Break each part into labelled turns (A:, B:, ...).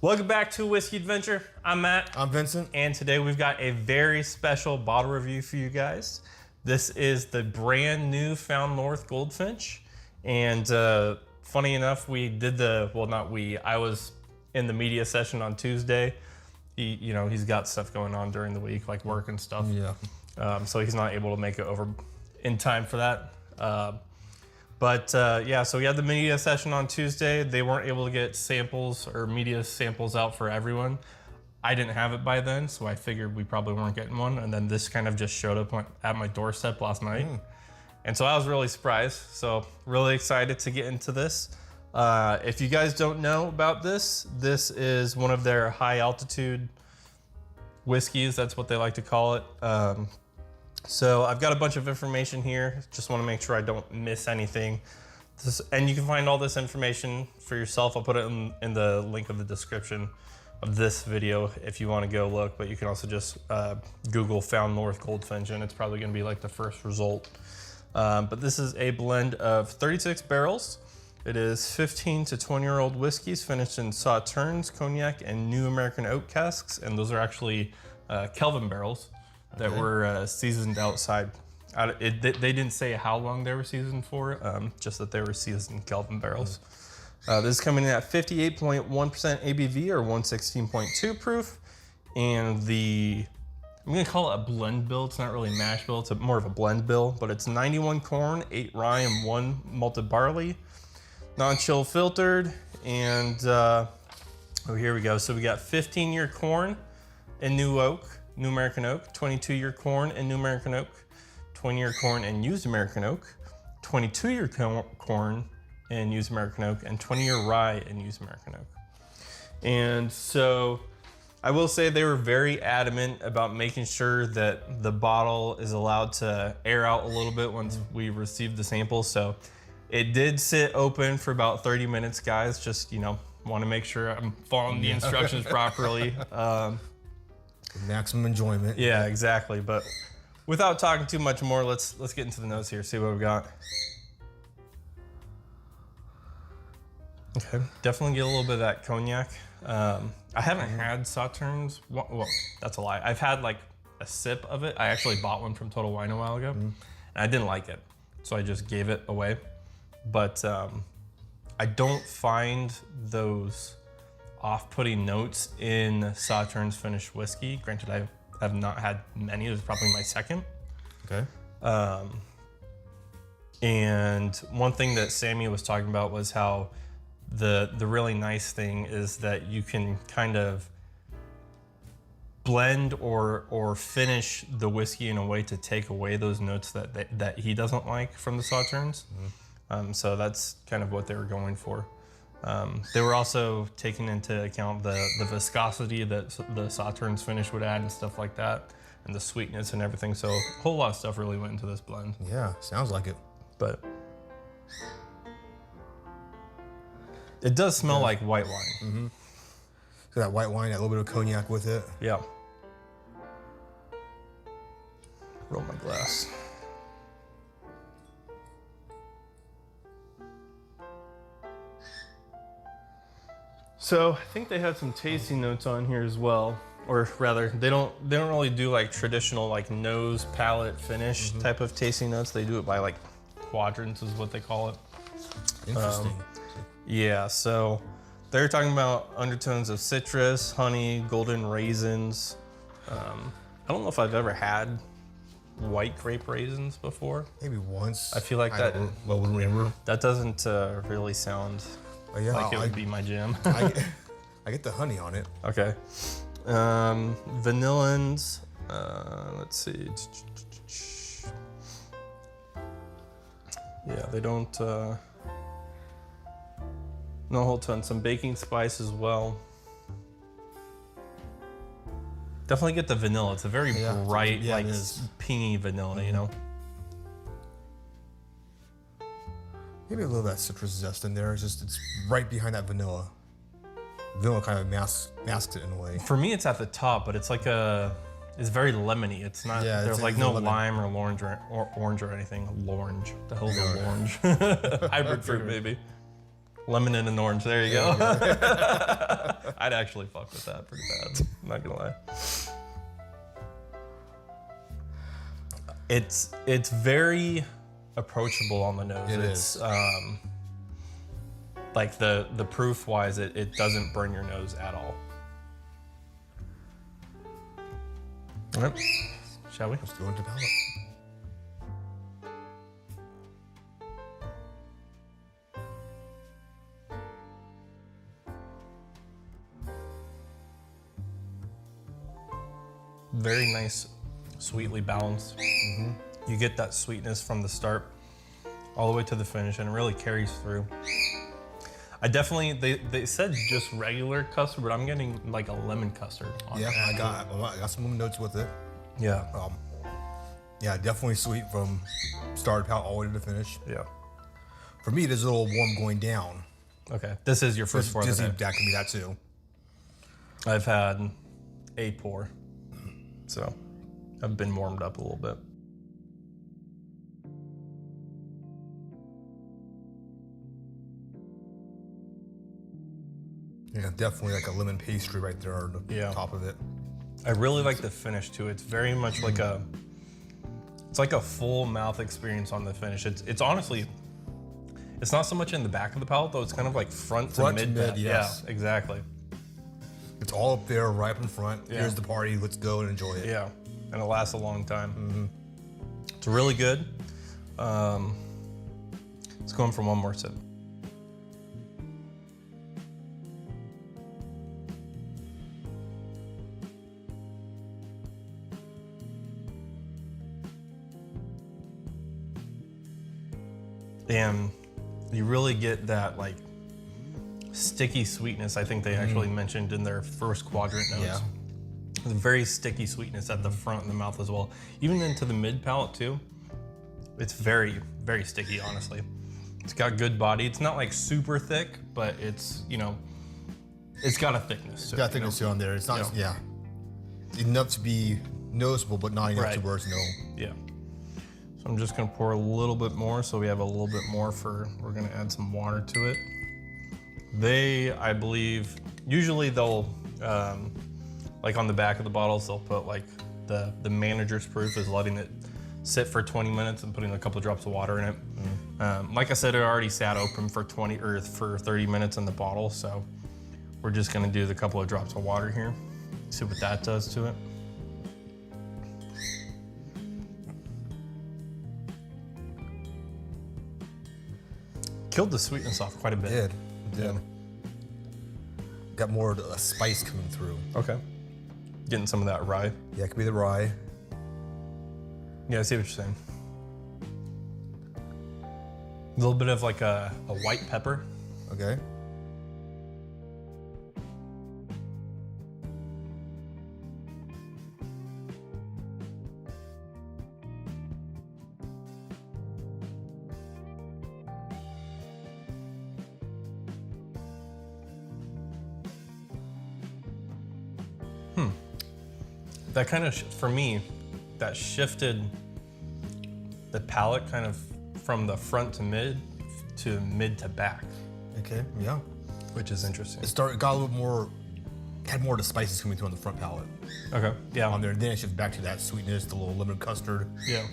A: Welcome back to Whiskey Adventure. I'm Matt.
B: I'm Vincent.
A: And today we've got a very special bottle review for you guys. This is the brand new Found North Goldfinch. And funny enough, we did I was in the media session on Tuesday. He's got stuff going on during the week, like work and stuff.
B: Yeah.
A: So he's not able to make it over in time for that. So we had the media session on Tuesday. They weren't able to get samples or media samples out for everyone. I didn't have it by then, so I figured we probably weren't getting one. And then this kind of just showed up at my doorstep last night. And so I was really surprised. So really excited to get into this. If you guys don't know about this, this is one of their high altitude whiskeys. That's what they like to call it. So I've got a bunch of information here. Just want to make sure I don't miss anything. And you can find all this information for yourself. I'll put it in the link of the description of this video if you want to go look, but you can also just Google Found North Goldfinch and it's probably going to be like the first result. But this is a blend of 36 barrels. It is 15 to 20-year-old whiskeys finished in sauternes, cognac, and new American oak casks. And those are actually Kelvin barrels that were seasoned outside. They didn't say how long they were seasoned for, just that they were seasoned Kelvin barrels. This is coming in at 58.1% ABV or 116.2 proof. And I'm gonna call it a blend bill. It's not really mash bill, it's more of a blend bill, but it's 91 corn, 8 rye, and 1 malted barley. Non-chill filtered, and here we go. So we got 15-year corn and new American oak, 22-year corn and new American oak, 20-year corn and used American oak, 22-year corn and used American oak, and 20-year rye and used American oak. And so I will say they were very adamant about making sure that the bottle is allowed to air out a little bit once we received the samples. So it did sit open for about 30 minutes, guys. Just, want to make sure I'm following the instructions properly.
B: Maximum enjoyment.
A: Yeah, exactly. But without talking too much more, let's get into the notes here, see what we got. Okay, definitely get a little bit of that cognac. I haven't had sauternes. Well, that's a lie. I've had like a sip of it. I actually bought one from Total Wine a while ago, and I didn't like it, so I just gave it away. But I don't find those off-putting notes in sauternes finished whiskey. Granted, I have not had many. It was probably my second.
B: Okay.
A: And one thing that Sammy was talking about was how the really nice thing is that you can kind of blend or finish the whiskey in a way to take away those notes that he doesn't like from the sauternes. So that's kind of what they were going for. They were also taking into account the viscosity that the sauternes finish would add and stuff like that, and the sweetness and everything. So a whole lot of stuff really went into this blend.
B: Yeah, sounds like it.
A: But it does smell like white wine.
B: So that white wine, that little bit of cognac with it.
A: Yeah. Roll my glass. So I think they had some tasting notes on here as well, or rather, they don't really do like traditional like nose, palate, finish type of tasting notes. They do it by like quadrants, is what they call it.
B: Interesting.
A: Yeah, so they're talking about undertones of citrus, honey, golden raisins. I don't know if I've ever had white grape raisins before.
B: Maybe once.
A: I feel like that.
B: Well, remember.
A: That doesn't really sound like it would be my jam.
B: I get the honey on it.
A: Okay. Vanillins. Let's see. Yeah, they don't. No whole ton. Some baking spice as well. Definitely get the vanilla. It's a very bright, like pingy vanilla,
B: Maybe a little of that citrus zest in there. It's right behind that vanilla. Vanilla kind of masks it in a way.
A: For me, it's at the top, but it's like it's very lemony. It's not.
B: Yeah,
A: there's like no lime or orange or anything. Orange. The hell's an orange? Hybrid fruit, maybe. Lemon and an orange. There you go. I'd actually fuck with that pretty bad. I'm not gonna lie. It's very approachable on the nose.
B: It's
A: like the proof wise, it doesn't burn your nose at all. All right, shall we?
B: Let's go into palate.
A: Very nice, sweetly balanced. You get that sweetness from the start all the way to the finish, and it really carries through. I definitely, they said just regular custard, but I'm getting like a lemon custard on it.
B: I got some lemon notes with it.
A: Yeah.
B: Yeah, definitely sweet from start palate all the way to the finish.
A: Yeah.
B: For me, it is a little warm going down.
A: Okay. This is your first pour of the day.
B: That could be that too.
A: I've had a pour, so I've been warmed up a little bit.
B: Yeah, definitely like a lemon pastry right there on the top of it.
A: I really like the finish too. It's very much like it's like a full mouth experience on the finish. It's honestly, it's not so much in the back of the palate though. It's kind of like front to mid.
B: Yes.
A: Yeah, exactly.
B: It's all up there, right up in front.
A: Yeah.
B: Here's the party. Let's go and enjoy it.
A: Yeah, and it lasts a long time. It's really good. Let's go in for one more sip. And you really get that like sticky sweetness. I think they actually mentioned in their first quadrant notes.
B: Yeah.
A: The very sticky sweetness at the front of the mouth as well. Even into the mid palate too. It's very, very sticky, honestly. It's got good body. It's not like super thick, but it's, you know, it's got a thickness to it.
B: Got thickness on there. It's not, enough to be noticeable, but not enough to where it's no.
A: Yeah. So I'm just gonna pour a little bit more so we have a little bit more we're gonna add some water to it. They, I believe, usually they'll, like on the back of the bottles, they'll put like the manager's proof is letting it sit for 20 minutes and putting a couple of drops of water in it. Like I said, it already sat open for 30 minutes in the bottle, so we're just gonna do the couple of drops of water here, see what that does to it. Killed the sweetness off quite a bit.
B: It did. Got more of a spice coming through.
A: Okay. Getting some of that rye.
B: Yeah, it could be the rye.
A: Yeah, I see what you're saying. A little bit of like a white pepper.
B: Okay.
A: That kind of, for me, that shifted the palate kind of from the front to mid to back.
B: Okay, yeah.
A: Which is interesting.
B: Got a little more, had more of the spices coming through on the front palate.
A: Okay, yeah.
B: On there, then it shifts back to that sweetness, the little lemon custard.
A: Yeah.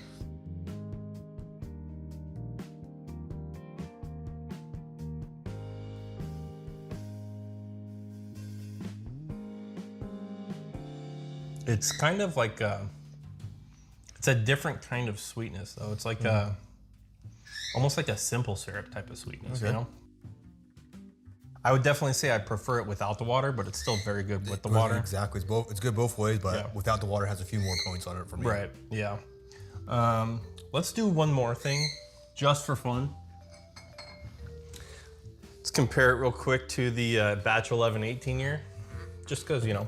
A: It's kind of like it's a different kind of sweetness though. It's like almost like a simple syrup type of sweetness, you know? I would definitely say I prefer it without the water, but it's still very good with the water.
B: Exactly, it's good both ways, but without the water it has a few more points on it for me.
A: Right, yeah. Let's do one more thing, just for fun. Let's compare it real quick to the Batch 11 18 year, just because, you know,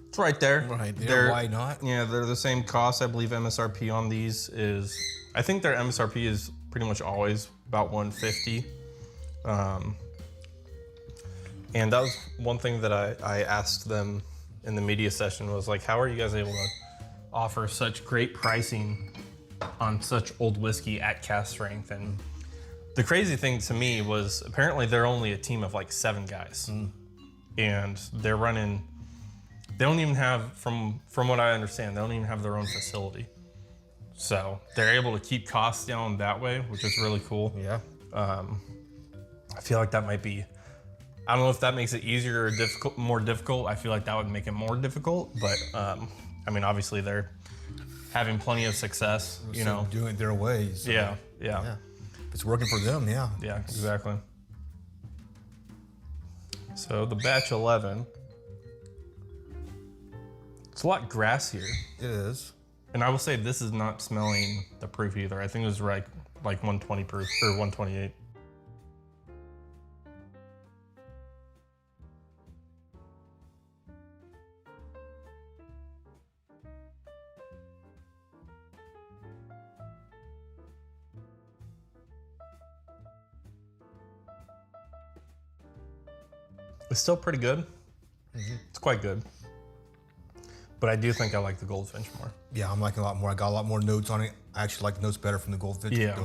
A: it's right there.
B: Right there, why not?
A: Yeah, they're the same cost. I believe MSRP on these is, I think their MSRP is pretty much always about $150. And that was one thing that I asked them in the media session was like, how are you guys able to offer such great pricing on such old whiskey at cask strength? And the crazy thing to me was apparently they're only a team of like 7 guys. and they're running. They don't even have, from what I understand, they don't even have their own facility. So they're able to keep costs down that way, which is really cool.
B: Yeah.
A: I feel like that might be, I don't know if that makes it easier or more difficult. I feel like that would make it more difficult, but I mean, obviously they're having plenty of success, you know.
B: Doing it their way. So,
A: yeah.
B: If it's working for them, yeah.
A: Yeah, exactly. So the batch 11, it's a lot grassier.
B: It is.
A: And I will say this is not smelling the proof either. I think it was like 120 proof or 128. It's still pretty good. It's quite good. But I do think I like the Goldfinch more.
B: Yeah, I'm liking a lot more. I got a lot more notes on it. I actually like the notes better from the Goldfinch.
A: Yeah.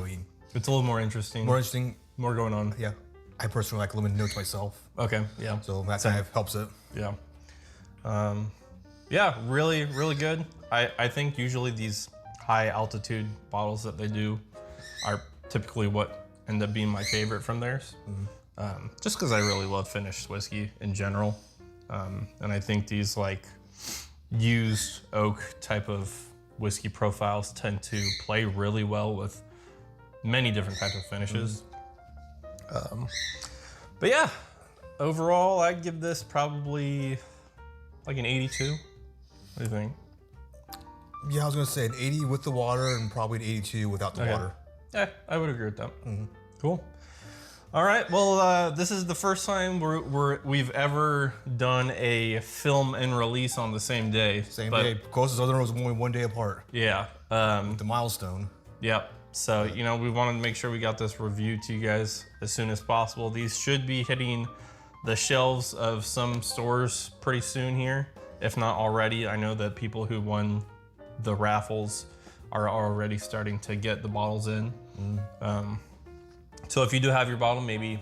A: It's a little more interesting.
B: More interesting.
A: More going on.
B: Yeah. I personally like limited notes myself.
A: Okay, yeah.
B: So that kind of helps it.
A: Yeah. Yeah, really, really good. I think usually these high altitude bottles that they do are typically what end up being my favorite from theirs. Just because I really love finished whiskey in general. And I think these like used oak type of whiskey profiles tend to play really well with many different types of finishes. But yeah, overall I'd give this probably like an 82. What do you think?
B: Yeah, I was gonna say an 80 with the water and probably an 82 without the water.
A: Yeah, I would agree with that. Cool. All right, well, this is the first time we've ever done a film and release on the same day.
B: Same day. Closest other was only 1 day apart.
A: Yeah.
B: The milestone.
A: Yep. So, you know, we wanted to make sure we got this review to you guys as soon as possible. These should be hitting the shelves of some stores pretty soon here, if not already. I know that people who won the raffles are already starting to get the bottles in. So if you do have your bottle, maybe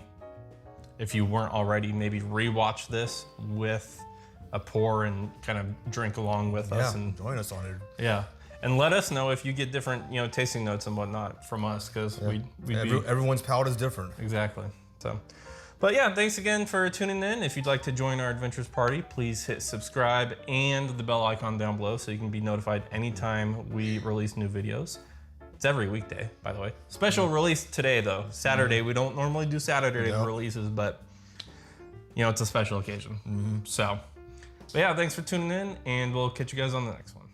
A: if you weren't already, maybe rewatch this with a pour and kind of drink along with us and
B: join us on it.
A: Yeah. And let us know if you get different, you know, tasting notes and whatnot from us, because
B: everyone's palate is different.
A: Exactly. So, but yeah, thanks again for tuning in. If you'd like to join our adventures party, please hit subscribe and the bell icon down below so you can be notified anytime we release new videos. It's every weekday, by the way. Special release today, though. Saturday. We don't normally do Saturday releases, but you know, it's a special occasion. So, but yeah, thanks for tuning in, and we'll catch you guys on the next one.